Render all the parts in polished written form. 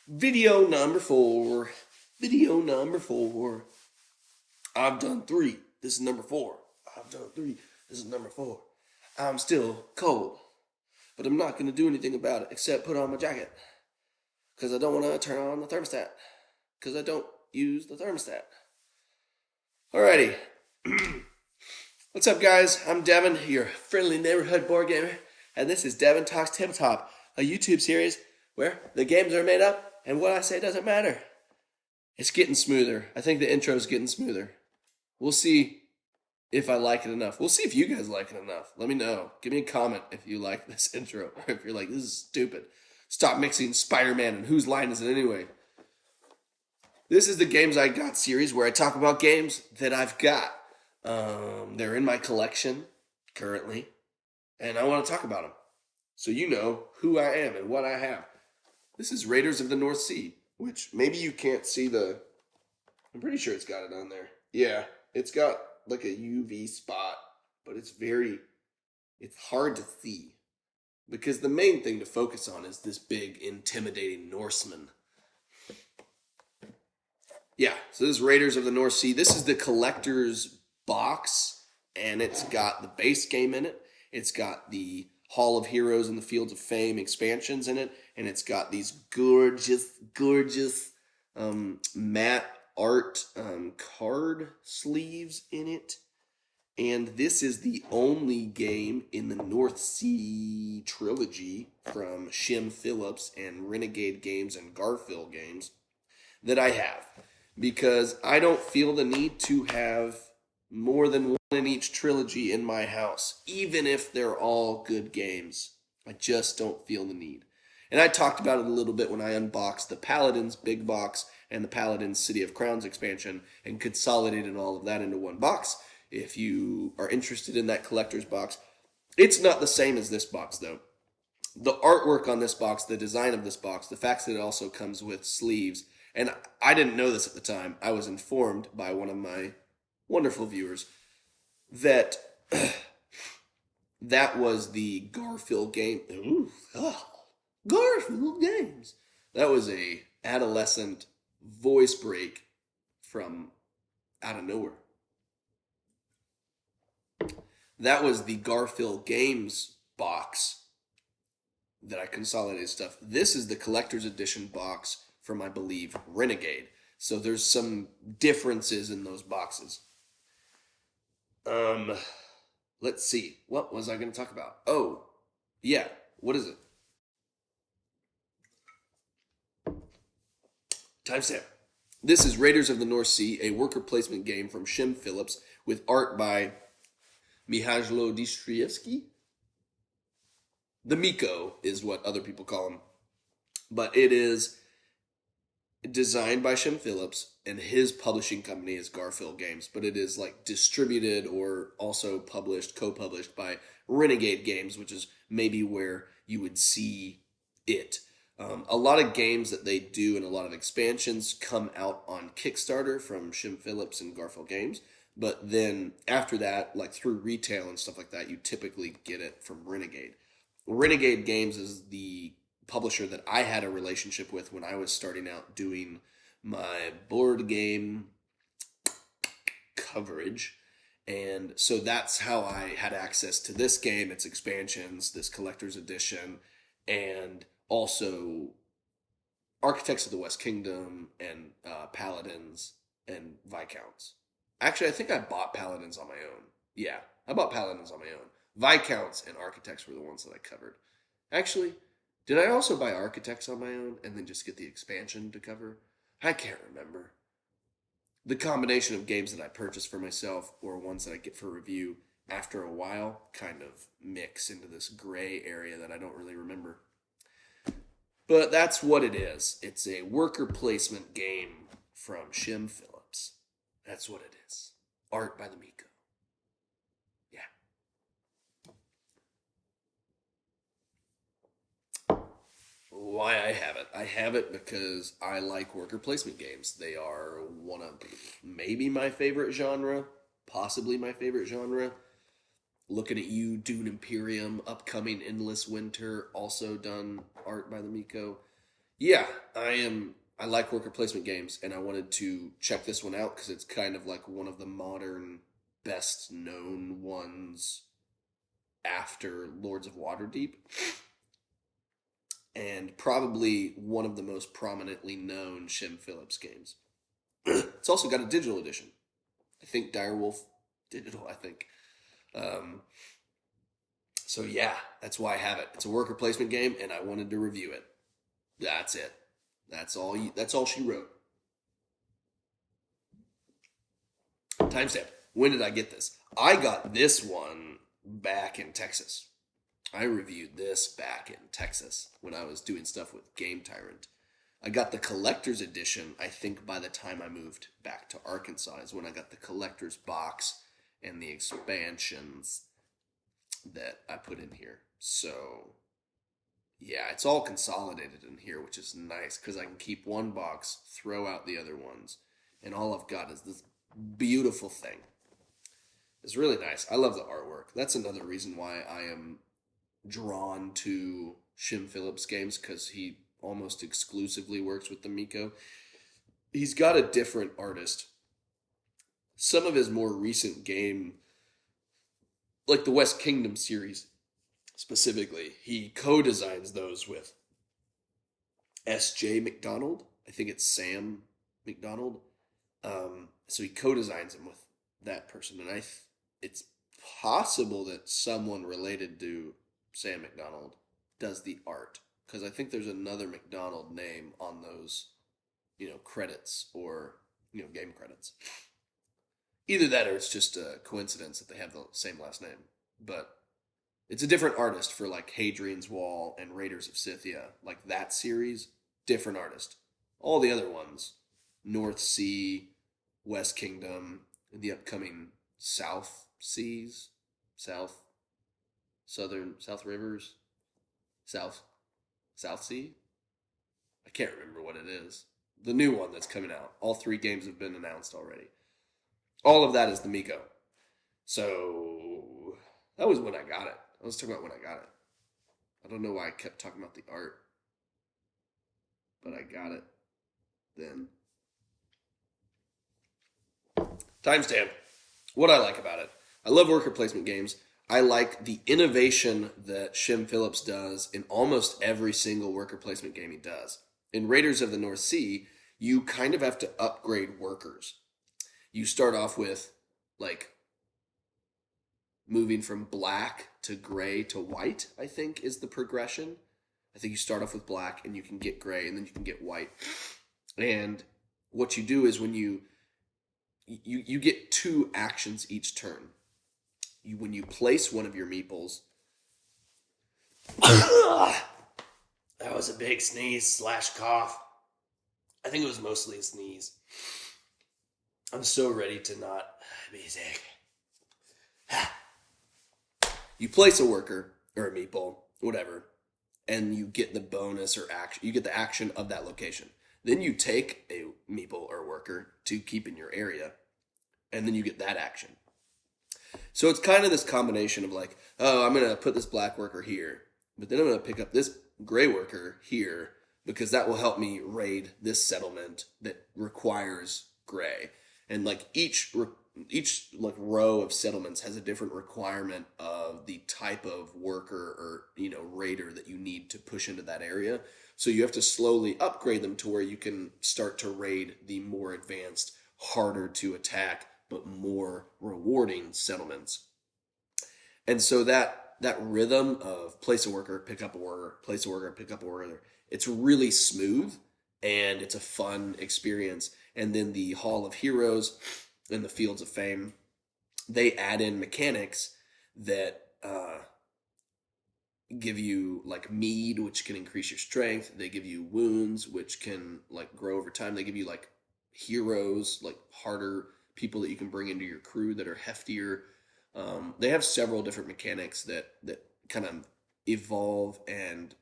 Video number four. Video number four. I've done three. This is number four. I've done three. This is number four. I'm still cold, but I'm not going to do anything about it except put on my jacket because I don't want to turn on the thermostat because I don't use the thermostat. Alrighty. What's up, guys? I'm Devin, your friendly neighborhood board gamer, and this is Devin Talks Tabletop, a YouTube series where the games are made up and what I say doesn't matter. It's getting smoother. I think the intro's getting smoother. We'll see if I like it enough. We'll see if you guys like it enough. Let me know. Give me a comment if you like this intro, or if you're like, this is stupid. Stop mixing Spider-Man and whose line is it anyway? This is the Games I Got series where I talk about games that I've got. They're in my collection currently, and I want to talk about them so you know who I am and what I have. This is Raiders of the North Sea, which maybe you can't see the... I'm pretty sure it's got it on there. Yeah, it's got like a UV spot, but it's hard to see because the main thing to focus on is this big, intimidating Norseman. Yeah, so this is Raiders of the North Sea. This is the collector's box, and it's got the base game in it. It's got the Hall of Heroes and the Fields of Fame expansions in it, and it's got these gorgeous matte art card sleeves in it. And this is the only game in the North Sea trilogy from Shem, Phillips, and Renegade Games and Garfield Games that I have, because I don't feel the need to have more than one in each trilogy in my house, even if they're all good games. I just don't feel the need. And I talked about it a little bit when I unboxed the Paladins Big Box and the Paladins City of Crowns expansion and consolidated all of that into one box. If you are interested in that collector's box, it's not the same as this box, though. The artwork on this box, the design of this box, the fact that it also comes with sleeves, and I didn't know this at the time. I was informed by one of my wonderful viewers that that was the Garfield game. Garfield Games. That was a adolescent voice break from out of nowhere. That was the Garfield Games box that I consolidated stuff. This is the collector's edition box from, I believe, Renegade. So there's some differences in those boxes. Let's see. What was I going to talk about? Oh, yeah. What is it? Timestamp. This is Raiders of the North Sea, a worker placement game from Shem Phillips with art by Mihajlo Distrievsky. The Miko is what other people call him. But it is designed by Shem Phillips, and his publishing company is Garfield Games, but it is like distributed or also published, co-published by Renegade Games, which is maybe where you would see it. A lot of games that they do and a lot of expansions come out on Kickstarter from Shem Phillips and Garfield Games, but then after that, like through retail and stuff like that, you typically get it from Renegade. Renegade Games is the publisher that I had a relationship with when I was starting out doing my board game coverage. And so that's how I had access to this game, its expansions, this collector's edition, and also Architects of the West Kingdom and Paladins and Viscounts. Actually, I think I bought Paladins on my own. Yeah, I bought Paladins on my own. Viscounts and Architects were the ones that I covered. Actually, did I also buy Architects on my own and then just get the expansion to cover? I can't remember. The combination of games that I purchased for myself or ones that I get for review after a while kind of mix into this gray area that I don't really remember. But that's what it is. It's a worker placement game from Shem Phillips. That's what it is. Art by the Miko. Why I have it. I have it because I like worker placement games. They are one of maybe my favorite genre, possibly my favorite genre. Looking at you, Dune Imperium, upcoming Endless Winter, also done art by the Miko. Yeah, I like worker placement games, and I wanted to check this one out because it's kind of like one of the modern, best known ones after Lords of Waterdeep, and probably one of the most prominently known Shem Phillips games. It's also got a digital edition. I think Direwolf Digital, I think. Um, so yeah, that's why I have it. It's a worker placement game, and I wanted to review it. That's it. That's all she wrote. Timestamp. When did I get this? I got this one back in Texas. I reviewed this back in Texas when I was doing stuff with Game Tyrant. I got the collector's edition, I think by the time I moved back to Arkansas is when I got the collector's box and the expansions that I put in here. So, yeah, it's all consolidated in here, which is nice because I can keep one box, throw out the other ones, and all I've got is this beautiful thing. It's really nice. I love the artwork. That's another reason why I am drawn to Shem Phillips games because he almost exclusively works with the Miko. He's got a different artist. Some of his more recent game, like the West Kingdom series specifically, he co-designs those with S.J. McDonald. I think it's Sam McDonald. So he co-designs them with that person, and it's possible that someone related to Sam McDonald does the art because I think there's another McDonald name on those, credits or game credits. Either that or it's just a coincidence that they have the same last name, but it's a different artist for like Hadrian's Wall and Raiders of Scythia, like that series. Different artist. All the other ones, North Sea, West Kingdom, and the upcoming South Seas, South Rivers, South Sea. I can't remember what it is. The new one that's coming out. All 3 games have been announced already. All of that is the Miko. So that was when I got it. I was talking about when I got it. I don't know why I kept talking about the art, but I got it then. Timestamp. What I like about it. I love worker placement games. I like the innovation that Shem Phillips does in almost every single worker placement game he does. In Raiders of the North Sea, you kind of have to upgrade workers. You start off with, like, moving from black to gray to white, I think, is the progression. I think you start off with black and you can get gray and then you can get white. And what you do is when you get 2 actions each turn. When you place one of your meeples, that was a big sneeze / cough. I think it was mostly a sneeze. I'm so ready to not be sick. You place a worker or a meeple, whatever, and you get the bonus or action. You get the action of that location. Then you take a meeple or worker to keep in your area, and then you get that action. So it's kind of this combination of like, oh, I'm going to put this black worker here, but then I'm going to pick up this gray worker here because that will help me raid this settlement that requires gray. And like each like row of settlements has a different requirement of the type of worker or raider that you need to push into that area. So you have to slowly upgrade them to where you can start to raid the more advanced, harder to attack but more rewarding settlements. And so that rhythm of place a worker, pick up a worker, place a worker, pick up a worker, it's really smooth and it's a fun experience. And then the Hall of Heroes and the Fields of Fame, they add in mechanics that give you like mead, which can increase your strength. They give you wounds, which can like grow over time. They give you like heroes, like harder people that you can bring into your crew that are heftier. They have several different mechanics that kind of evolve and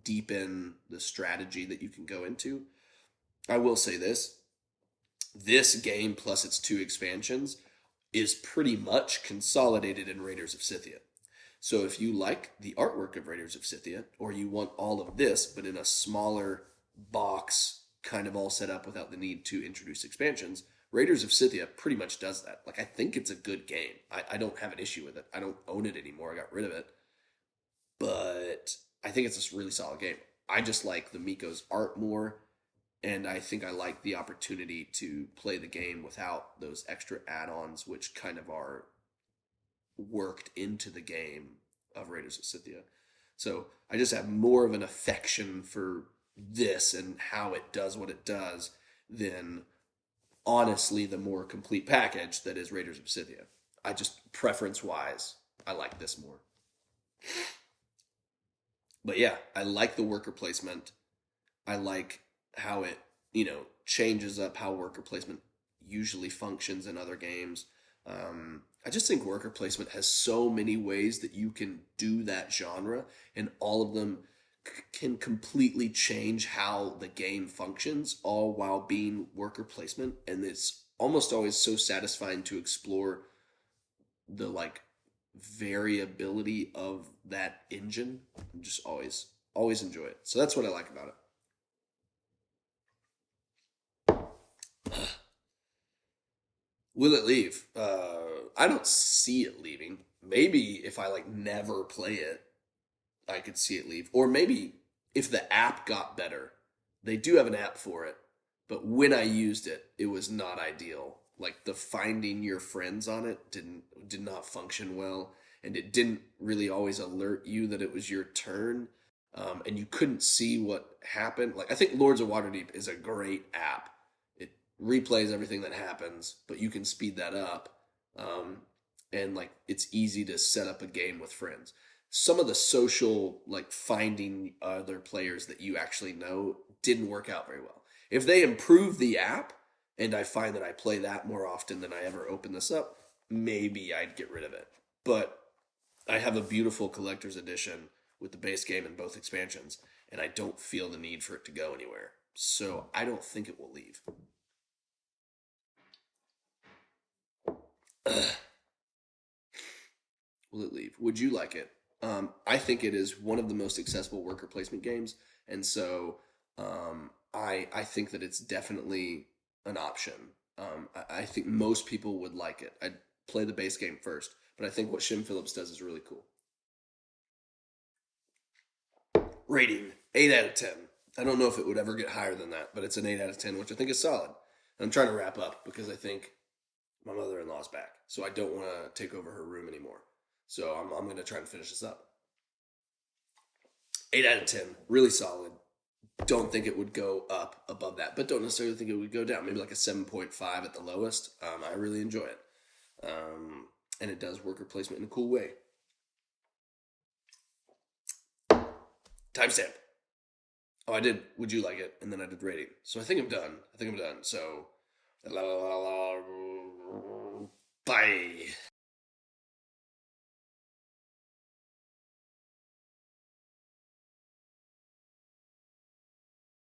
deepen the strategy that you can go into. I will say this game plus its 2 expansions is pretty much consolidated in Raiders of Scythia. So if you like the artwork of Raiders of Scythia, or you want all of this but in a smaller box kind of all set up without the need to introduce expansions. Raiders of Scythia pretty much does that. Like, I think it's a good game. I don't have an issue with it. I don't own it anymore. I got rid of it. But I think it's a really solid game. I just like the Miko's art more, and I think I like the opportunity to play the game without those extra add-ons, which kind of are worked into the game of Raiders of Scythia. So I just have more of an affection for this and how it does what it does than honestly the more complete package that is Raiders of Scythia. I just, preference wise, I like this more. But yeah, I like the worker placement. I like how it, changes up how worker placement usually functions in other games. I just think worker placement has so many ways that you can do that genre, and all of them can completely change how the game functions, all while being worker placement. And it's almost always so satisfying to explore the variability of that engine. Just always enjoy it. So that's what I like about it. Will it leave? I don't see it leaving. Maybe if I never play it, I could see it leave. Or maybe if the app got better. They do have an app for it, but when I used it, it was not ideal. Like, the finding your friends on it did not function well, and it didn't really always alert you that it was your turn, and you couldn't see what happened. Like, I think Lords of Waterdeep is a great app. It replays everything that happens, but you can speed that up, and it's easy to set up a game with friends. Some of the social, finding other players that you actually know, didn't work out very well. If they improve the app, and I find that I play that more often than I ever open this up, maybe I'd get rid of it. But I have a beautiful collector's edition with the base game and both expansions, and I don't feel the need for it to go anywhere. So I don't think it will leave. Will it leave? Would you like it? I think it is one of the most accessible worker placement games, and so I think that it's definitely an option. I think most people would like it. I'd play the base game first, but I think what Shem Phillips does is really cool. Rating 8 out of 10. I don't know if it would ever get higher than that, but it's an 8 out of 10, which I think is solid. And I'm trying to wrap up because I think my mother-in-law's back, so I don't want to take over her room anymore. So I'm going to try and finish this up. 8 out of 10. Really solid. Don't think it would go up above that, but don't necessarily think it would go down. Maybe like a 7.5 at the lowest. I really enjoy it. And it does worker placement in a cool way. Timestamp. Oh, I did. Would you like it? And then I did rating. So I think I'm done. So, bye.